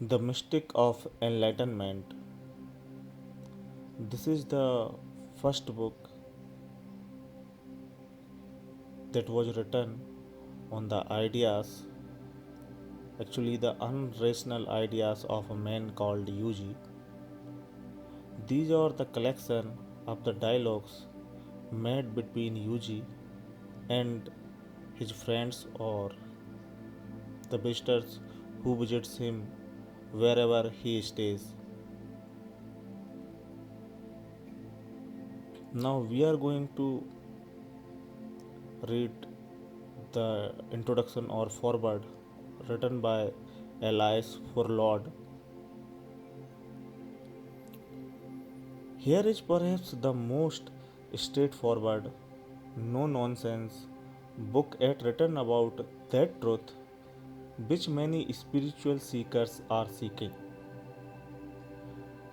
The Mystic of Enlightenment. This is the first book that was written on the ideas, actually, the unrational ideas of a man called Yuji. These are the collection of the dialogues made between Yuji and his friends or the visitors who visits him wherever he stays. Now we are going to read the introduction or foreword written by Elias Furlord. Here is perhaps the most straightforward, no nonsense book yet written about that truth which many spiritual seekers are seeking.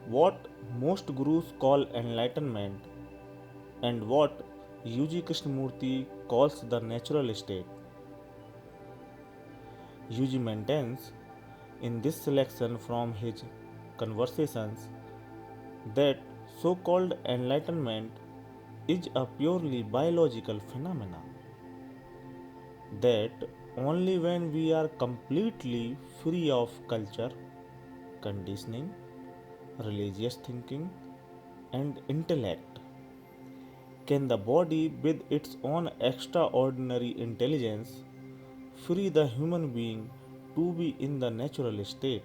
What most gurus call enlightenment and what UG Krishnamurti calls the natural state. UG maintains in this selection from his conversations that so called enlightenment is a purely biological phenomena, that only when we are completely free of culture, conditioning, religious thinking, and intellect can the body, with its own extraordinary intelligence, free the human being to be in the natural state.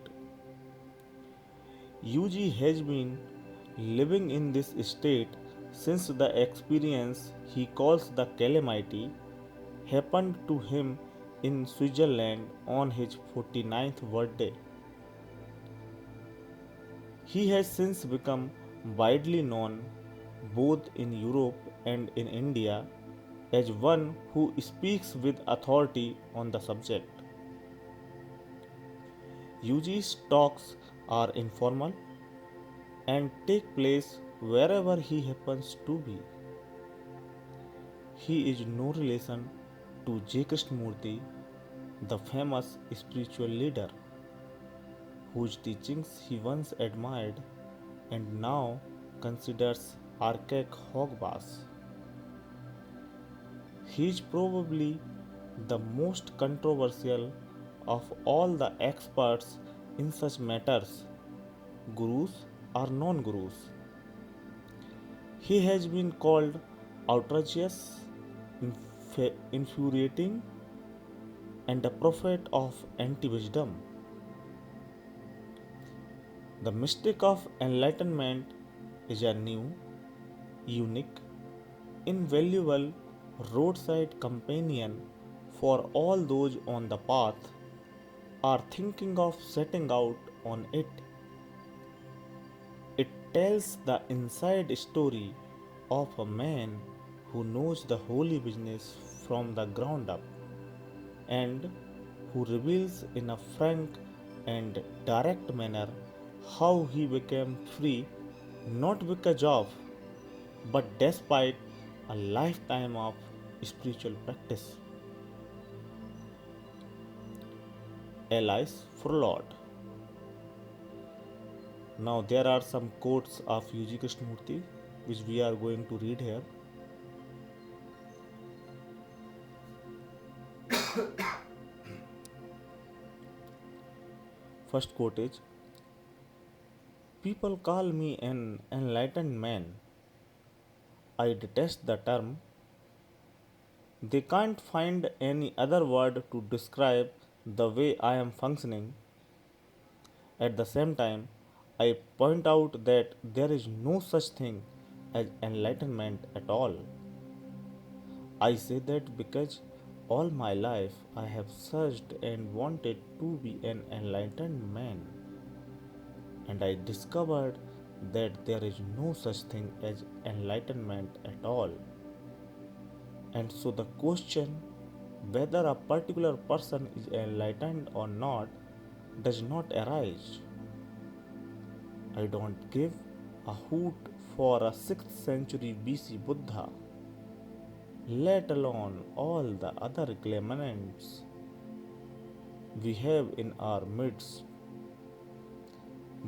UG has been living in this state since the experience he calls the calamity happened to him in Switzerland on his 49th birthday. He has since become widely known both in Europe and in India as one who speaks with authority on the subject. UG's talks are informal and take place wherever he happens to be. He is no relation to J. Krishnamurti, the famous spiritual leader, whose teachings he once admired and now considers archaic hogwash. He is probably the most controversial of all the experts in such matters, gurus or non gurus. He has been called outrageous, infuriating, and a prophet of anti wisdom. The mystic of enlightenment is a new, unique, invaluable roadside companion for all those on the path or thinking of setting out on it. It tells the inside story of a man who knows the holy business from the ground up and who reveals in a frank and direct manner how he became free not because of but despite a lifetime of spiritual practice. Elias Furlord. Now there are some quotes of UG Krishnamurti which we are going to read here. First quote is: people call me an enlightened man. I detest the term. They can't find any other word to describe the way I am functioning. At the same time, I point out that there is no such thing as enlightenment at all. I say that because all my life I have searched and wanted to be an enlightened man, and I discovered that there is no such thing as enlightenment at all. And so the question whether a particular person is enlightened or not does not arise. I don't give a hoot for a 6th century BC Buddha, let alone all the other claimants we have in our midst.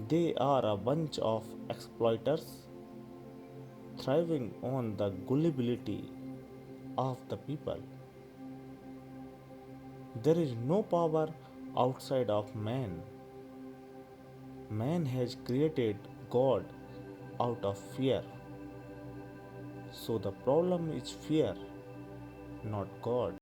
They are a bunch of exploiters thriving on the gullibility of the people. There is no power outside of man. Man has created God out of fear. So the problem is fear, not God.